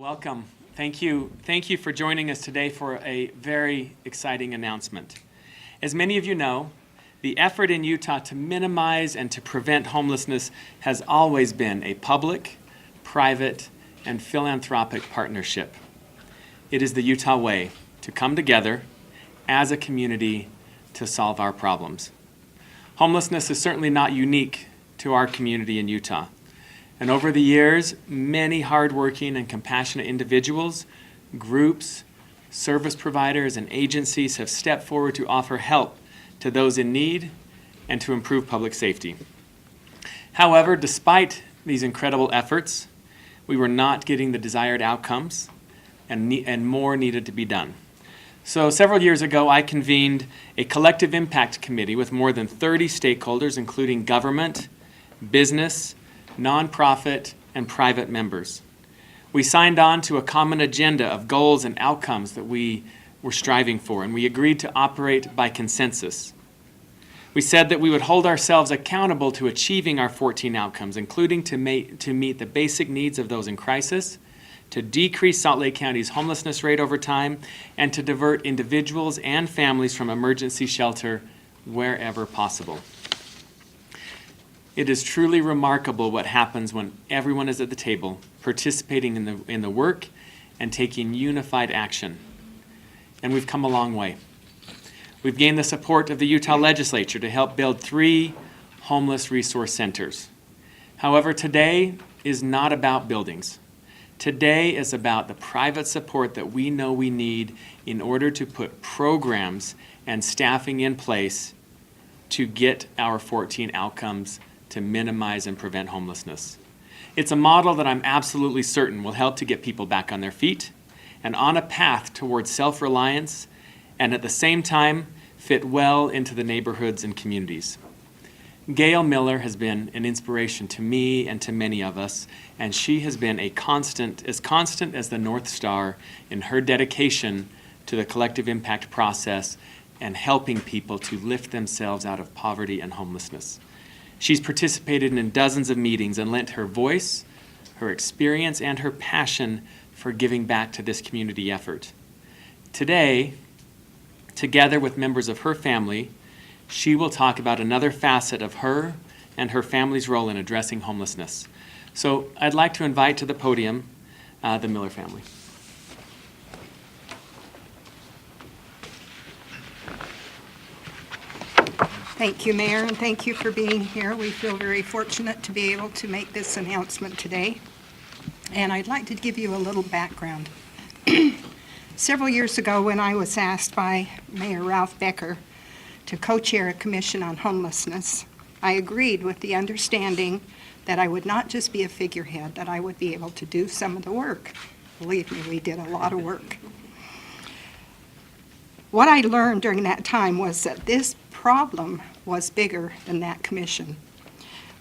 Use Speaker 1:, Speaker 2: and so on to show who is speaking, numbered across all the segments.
Speaker 1: Welcome. Thank you. Thank you for joining us today for a very exciting announcement. As many of you know, the effort in Utah to minimize and to prevent homelessness has always been a public, private, and philanthropic partnership. It is the Utah way to come together as a community to solve our problems. Homelessness is certainly not unique to our community in Utah. And over the years, many hardworking and compassionate individuals, groups, service providers, and agencies have stepped forward to offer help to those in need and to improve public safety. However, despite these incredible efforts, we were not getting the desired outcomes, and more needed to be done. So several years ago, I convened a collective impact committee with more than 30 stakeholders, including government, business, nonprofit, and private members. We signed on to a common agenda of goals and outcomes that we were striving for, and we agreed to operate by consensus. We said that we would hold ourselves accountable to achieving our 14 outcomes, including to meet the basic needs of those in crisis, to decrease Salt Lake County's homelessness rate over time, and to divert individuals and families from emergency shelter wherever possible. It is truly remarkable what happens when everyone is at the table, participating in the work and taking unified action. And we've come a long way. We've gained the support of the Utah legislature to help build 3 homeless resource centers. However, today is not about buildings. Today is about the private support that we know we need in order to put programs and staffing in place to get our 14 outcomes to minimize and prevent homelessness. It's a model that I'm absolutely certain will help to get people back on their feet and on a path towards self-reliance, and at the same time fit well into the neighborhoods and communities. Gail Miller has been an inspiration to me and to many of us, and she has been as constant as the North Star in her dedication to the collective impact process and helping people to lift themselves out of poverty and homelessness. She's participated in dozens of meetings and lent her voice, her experience, and her passion for giving back to this community effort. Today, together with members of her family, she will talk about another facet of her and her family's role in addressing homelessness. So I'd like to invite to the podium the Miller family.
Speaker 2: Thank you, Mayor, and thank you for being here. We feel very fortunate to be able to make this announcement today. And I'd like to give you a little background. Several years ago, when I was asked by Mayor Ralph Becker to co-chair a commission on homelessness, I agreed with the understanding that I would not just be a figurehead, that I would be able to do some of the work. Believe me, we did a lot of work. What I learned during that time was that this problem was bigger than that commission.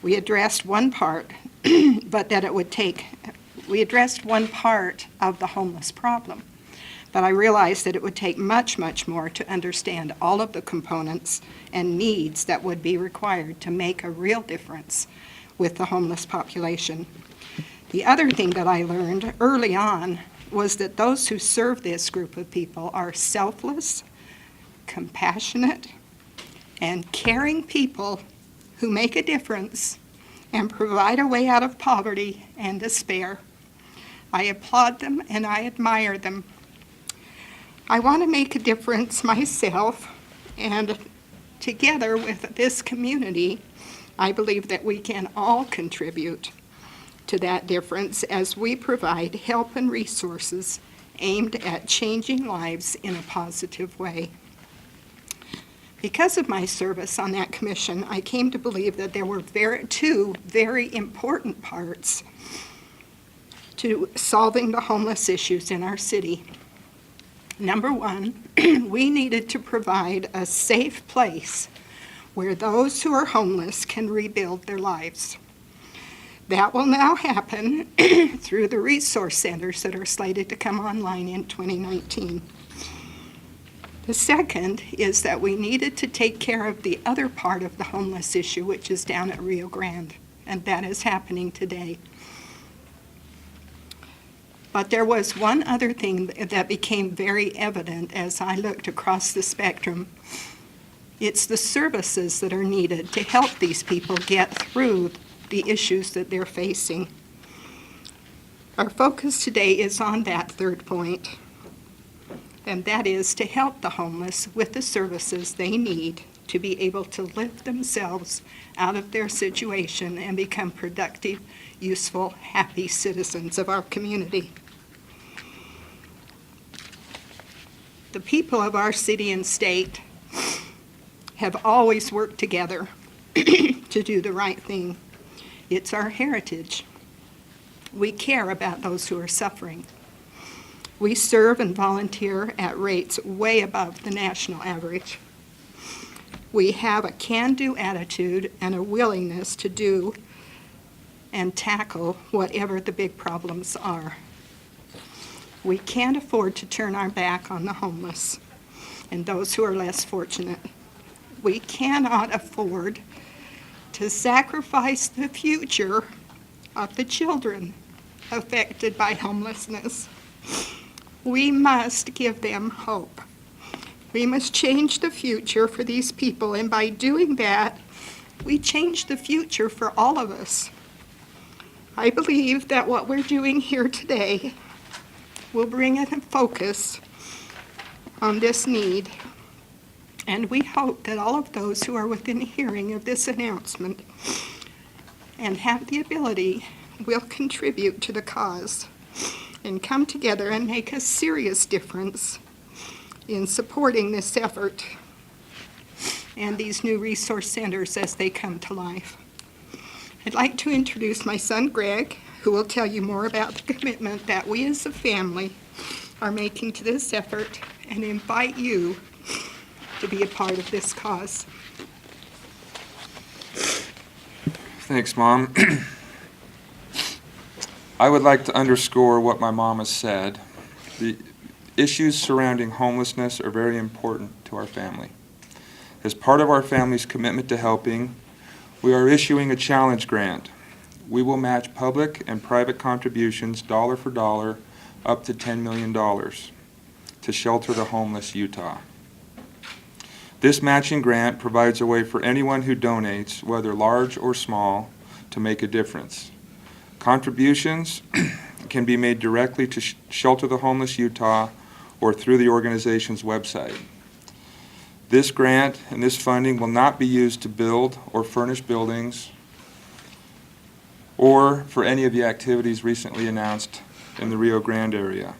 Speaker 2: We addressed one part, we addressed one part of the homeless problem. But I realized that it would take much, much more to understand all of the components and needs that would be required to make a real difference with the homeless population. The other thing that I learned early on was that those who serve this group of people are selfless, compassionate, and caring people who make a difference and provide a way out of poverty and despair. I applaud them and I admire them. I want to make a difference myself, and together with this community, I believe that we can all contribute to that difference as we provide help and resources aimed at changing lives in a positive way. Because of my service on that commission, I came to believe that there were 2 very important parts to solving the homeless issues in our city. Number 1, we needed to provide a safe place where those who are homeless can rebuild their lives. That will now happen through the resource centers that are slated to come online in 2019. The second is that we needed to take care of the other part of the homeless issue, which is down at Rio Grande, and that is happening today. But there was one other thing that became very evident as I looked across the spectrum. It's the services that are needed to help these people get through the issues that they're facing. Our focus today is on that third point, and that is to help the homeless with the services they need to be able to lift themselves out of their situation and become productive, useful, happy citizens of our community. The people of our city and state have always worked together to do the right thing. It's our heritage. We care about those who are suffering. We serve and volunteer at rates way above the national average. We have a can-do attitude and a willingness to do and tackle whatever the big problems are. We can't afford to turn our back on the homeless and those who are less fortunate. We cannot afford to sacrifice the future of the children affected by homelessness. We must give them hope. We must change the future for these people, and by doing that, we change the future for all of us. I believe that what we're doing here today will bring a focus on this need, and we hope that all of those who are within hearing of this announcement and have the ability will contribute to the cause and come together and make a serious difference in supporting this effort and these new resource centers as they come to life. I'd like to introduce my son Greg, who will tell you more about the commitment that we as a family are making to this effort, and invite you to be a part of this cause.
Speaker 3: Thanks, Mom. I would like to underscore what my mom has said. The issues surrounding homelessness are very important to our family. As part of our family's commitment to helping, we are issuing a challenge grant. We will match public and private contributions dollar for dollar up to $10 million to Shelter the Homeless Utah. This matching grant provides a way for anyone who donates, whether large or small, to make a difference. Contributions can be made directly to Shelter the Homeless Utah or through the organization's website. This grant and this funding will not be used to build or furnish buildings or for any of the activities recently announced in the Rio Grande area.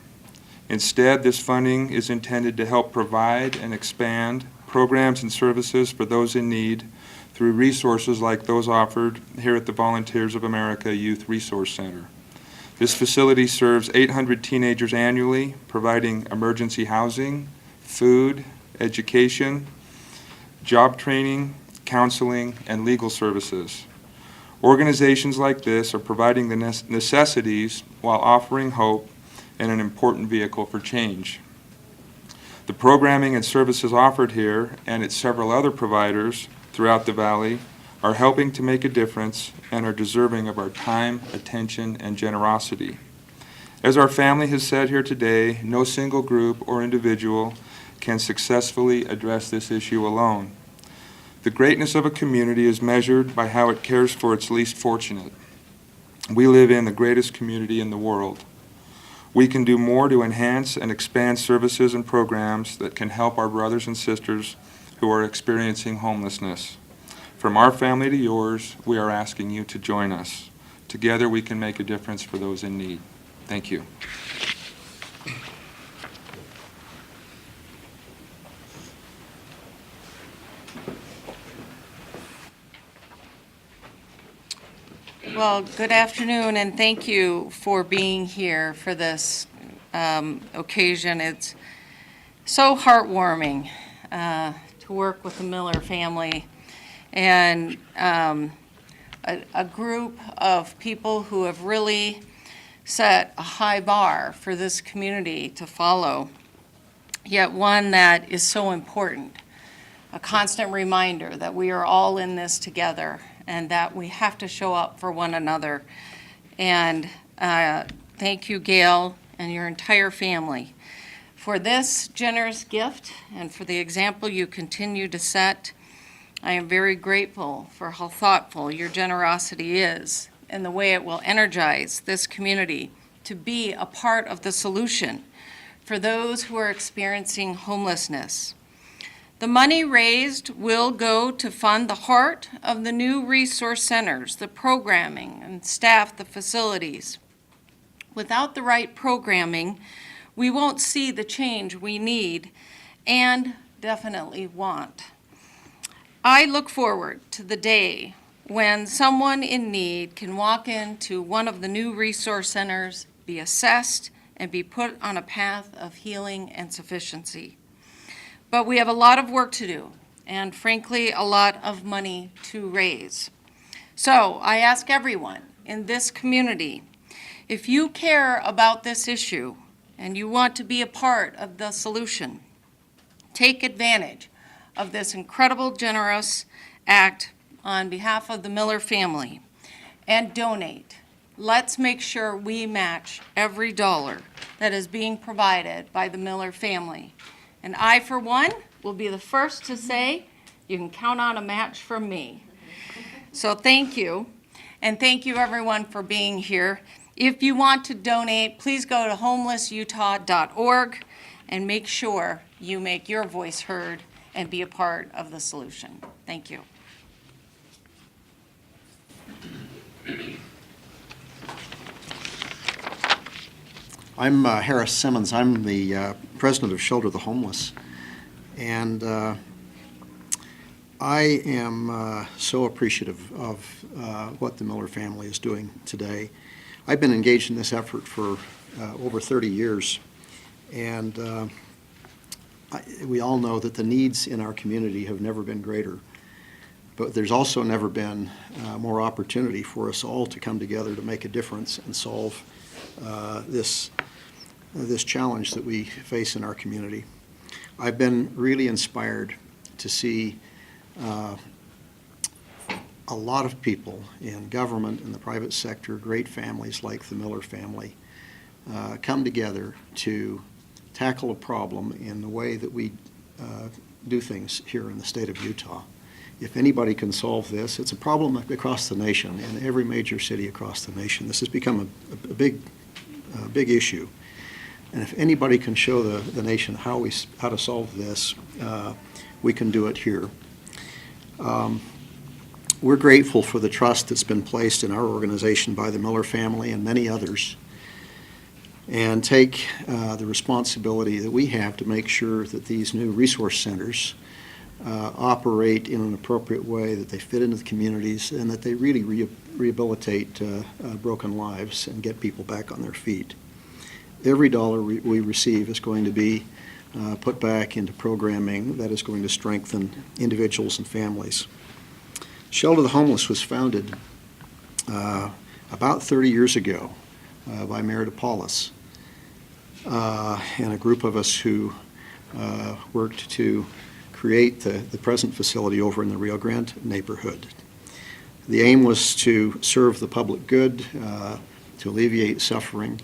Speaker 3: Instead, this funding is intended to help provide and expand programs and services for those in need through resources like those offered here at the Volunteers of America Youth Resource Center. This facility serves 800 teenagers annually, providing emergency housing, food, education, job training, counseling, and legal services. Organizations like this are providing the necessities while offering hope and an important vehicle for change. The programming and services offered here and at several other providers throughout the Valley are helping to make a difference and are deserving of our time, attention, and generosity. As our family has said here today, no single group or individual can successfully address this issue alone. The greatness of a community is measured by how it cares for its least fortunate. We live in the greatest community in the world. We can do more to enhance and expand services and programs that can help our brothers and sisters who are experiencing homelessness. From our family to yours, we are asking you to join us. Together we can make a difference for those in need. Thank you.
Speaker 4: Well, good afternoon, and thank you for being here for this occasion. It's so heartwarming to work with the Miller family and a group of people who have really set a high bar for this community to follow, yet one that is so important, a constant reminder that we are all in this together and that we have to show up for one another. And thank you, Gail, and your entire family for this generous gift and for the example you continue to set. I am very grateful for how thoughtful your generosity is and the way it will energize this community to be a part of the solution for those who are experiencing homelessness. The money raised will go to fund the heart of the new resource centers, the programming, and staff the facilities. Without the right programming, we won't see the change we need and definitely want. I look forward to the day when someone in need can walk into one of the new resource centers, be assessed, and be put on a path of healing and sufficiency. But we have a lot of work to do, and frankly, a lot of money to raise. So I ask everyone in this community, if you care about this issue and you want to be a part of the solution, take advantage of this incredible, generous act on behalf of the Miller family and donate. Let's make sure we match every dollar that is being provided by the Miller family. And I, for one, will be the first to say, you can count on a match from me. So thank you, and thank you everyone for being here. If you want to donate, please go to homelessutah.org and make sure you make your voice heard and be a part of the solution. Thank you.
Speaker 5: I'm Harris Simmons. I'm the president of Shelter the Homeless. And I am so appreciative of what the Miller family is doing today. I've been engaged in this effort for over 30 years. And we all know that the needs in our community have never been greater. But there's also never been more opportunity for us all to come together to make a difference and solve this challenge that we face in our community. I've been really inspired to see a lot of people in government and the private sector, great families like the Miller family, come together to tackle a problem in the way that we do things here in the state of Utah. If anybody can solve this, it's a problem across the nation, in every major city across the nation. This has become a big issue. And if anybody can show the nation how to solve this, we can do it here. We're grateful for the trust that's been placed in our organization by the Miller family and many others, and take the responsibility that we have to make sure that these new resource centers operate in an appropriate way, that they fit into the communities, and that they really rehabilitate broken lives and get people back on their feet. Every dollar we receive is going to be put back into programming that is going to strengthen individuals and families. Shelter the Homeless was founded about 30 years ago by Mayor DePaulis and a group of us who worked to create the present facility over in the Rio Grande neighborhood. The aim was to serve the public good, to alleviate suffering,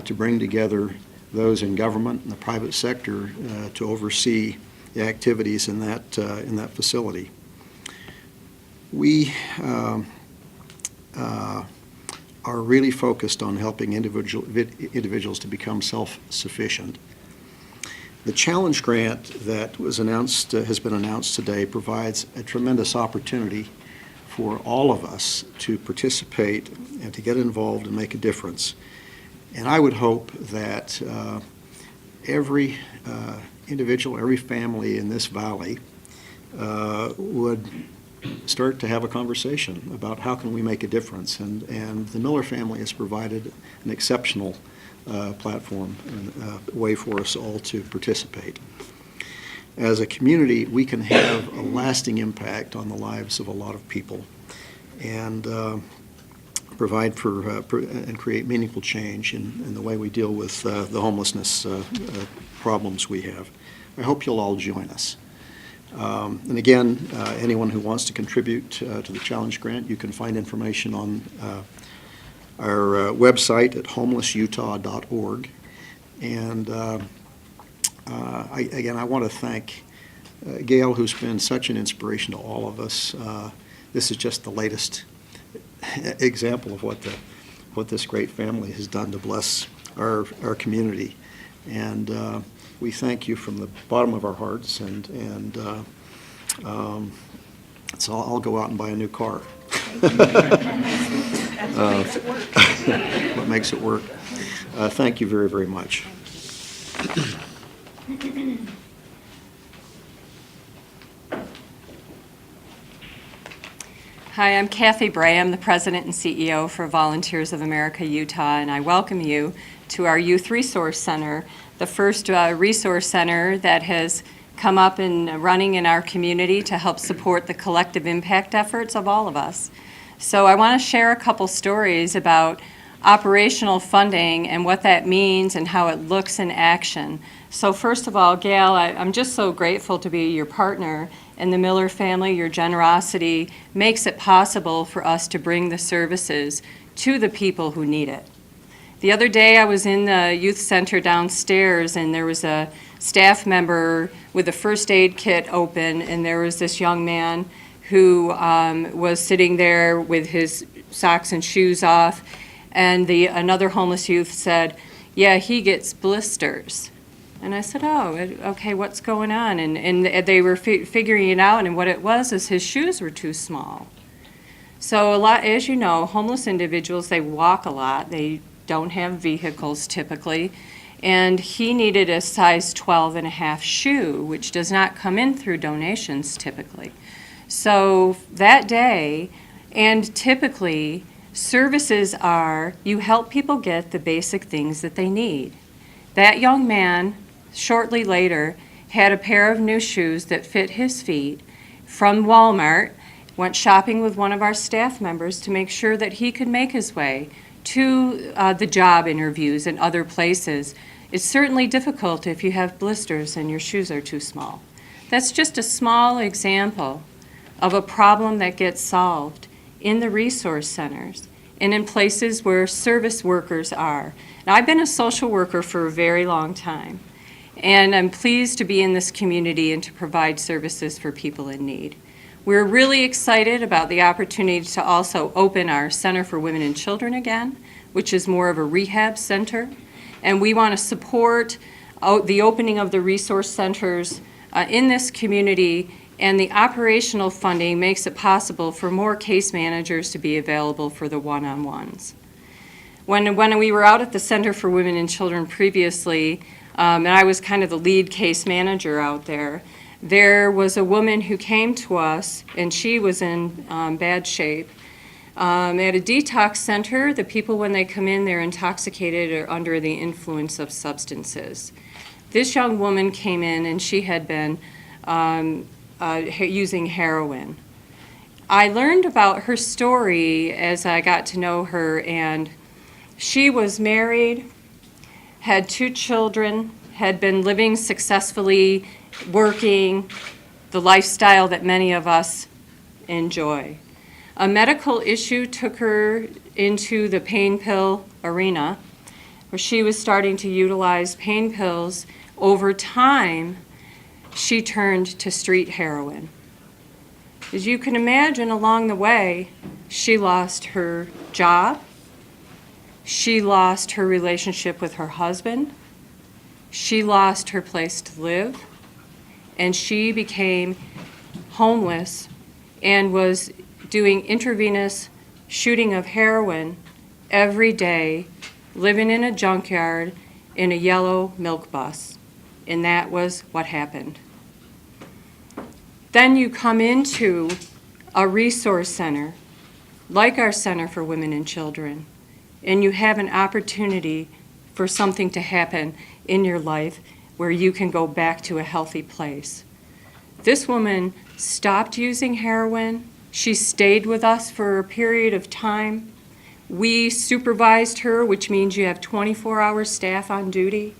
Speaker 5: to bring together those in government and the private sector to oversee the activities in that facility. We are really focused on helping individuals to become self-sufficient. The challenge grant that was announced, has been announced today, provides a tremendous opportunity for all of us to participate and to get involved and make a difference. And I would hope that every individual, every family in this valley would start to have a conversation about how can we make a difference. And the Miller family has provided an exceptional platform and a way for us all to participate. As a community, we can have a lasting impact on the lives of a lot of people and provide for and create meaningful change in the way we deal with the homelessness problems we have. I hope you'll all join us. And again, anyone who wants to contribute to the challenge grant, you can find information on our website at homelessutah.org. And I want to thank Gail, who's been such an inspiration to all of us. This is just the latest example of what this great family has done to bless our community. And we thank you from the bottom of our hearts. And so I'll go out and buy a new car. What makes it work. Thank you very, very much.
Speaker 6: Hi, I'm Kathy Bray. I'm the President and CEO for Volunteers of America Utah, and I welcome you to our Youth Resource Center, the first resource center that has come up and running in our community to help support the collective impact efforts of all of us. So I want to share a couple stories about operational funding and what that means and how it looks in action. So first of all, Gail, I'm just so grateful to be your partner in the Miller family. Your generosity makes it possible for us to bring the services to the people who need it. The other day I was in the youth center downstairs and there was a staff member with a first aid kit open, and there was this young man who was sitting there with his socks and shoes off, and another homeless youth said, "Yeah, he gets blisters." And I said, "Oh, okay, what's going on?" And they were figuring it out, and what it was is his shoes were too small. So a lot, as you know, homeless individuals, they walk a lot. They don't have vehicles typically. And he needed a size 12.5 shoe, which does not come in through donations typically. So that day, and typically, services are you help people get the basic things that they need. That young man, shortly later, had a pair of new shoes that fit his feet from Walmart, went shopping with one of our staff members to make sure that he could make his way to the job interviews and other places. It's certainly difficult if you have blisters and your shoes are too small. That's just a small example of a problem that gets solved in the resource centers and in places where service workers are. Now, I've been a social worker for a very long time, and I'm pleased to be in this community and to provide services for people in need. We're really excited about the opportunity to also open our Center for Women and Children again, which is more of a rehab center. And we want to support the opening of the resource centers in this community, and the operational funding makes it possible for more case managers to be available for the one-on-ones. When we were out at the Center for Women and Children previously, and I was kind of the lead case manager out there, there was a woman who came to us, and she was in bad shape. At a detox center, the people, when they come in, they're intoxicated or under the influence of substances. This young woman came in, and she had been using heroin. I learned about her story as I got to know her, and she was married, had 2 children, had been living successfully, working, the lifestyle that many of us enjoy. A medical issue took her into the pain pill arena, where she was starting to utilize pain pills. Over time, she turned to street heroin. As you can imagine, along the way, she lost her job, she lost her relationship with her husband, she lost her place to live, and she became homeless and was doing intravenous shooting of heroin every day, living in a junkyard in a yellow milk bus. And that was what happened. Then you come into a resource center, like our Center for Women and Children, and you have an opportunity for something to happen in your life where you can go back to a healthy place. This woman stopped using heroin. She stayed with us for a period of time. We supervised her, which means you have 24-hour staff on duty.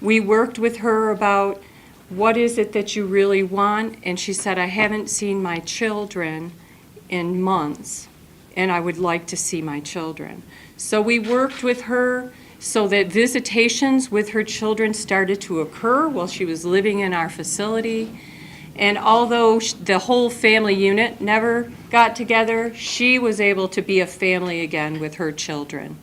Speaker 6: We worked with her about what is it that you really want, and she said, "I haven't seen my children in months. and I would like to see my children. So we worked with her so that visitations with her children started to occur while she was living in our facility. And although the whole family unit never got together, she was able to be a family again with her children.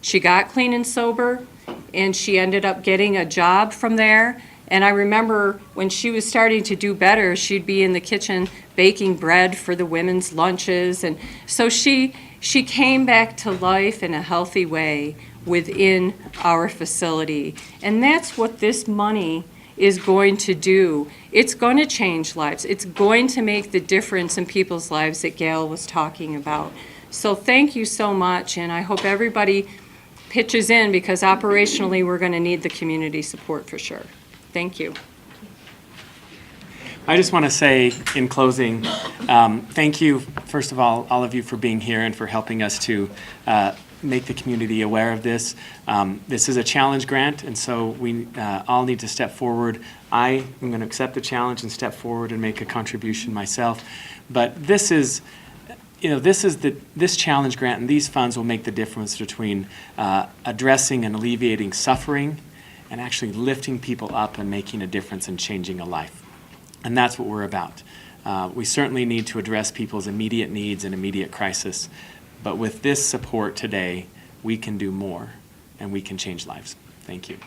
Speaker 6: She got clean and sober, and she ended up getting a job from there. And I remember when she was starting to do better, she'd be in the kitchen baking bread for the women's lunches. And so she came back to life in a healthy way within our facility. And that's what this money is going to do. It's going to change lives. It's going to make the difference in people's lives that Gail was talking about. So thank you so much, and I hope everybody pitches in, because operationally we're going to need the community support for sure. Thank you.
Speaker 1: I just want to say in closing, thank you, first of all of you for being here and for helping us to make the community aware of this. This is a challenge grant, and so we all need to step forward. I am going to accept the challenge and step forward and make a contribution myself. But this is, this challenge grant and these funds will make the difference between addressing and alleviating suffering and actually lifting people up and making a difference and changing a life. And that's what we're about. We certainly need to address people's immediate needs and immediate crisis. But with this support today, we can do more, and we can change lives. Thank you.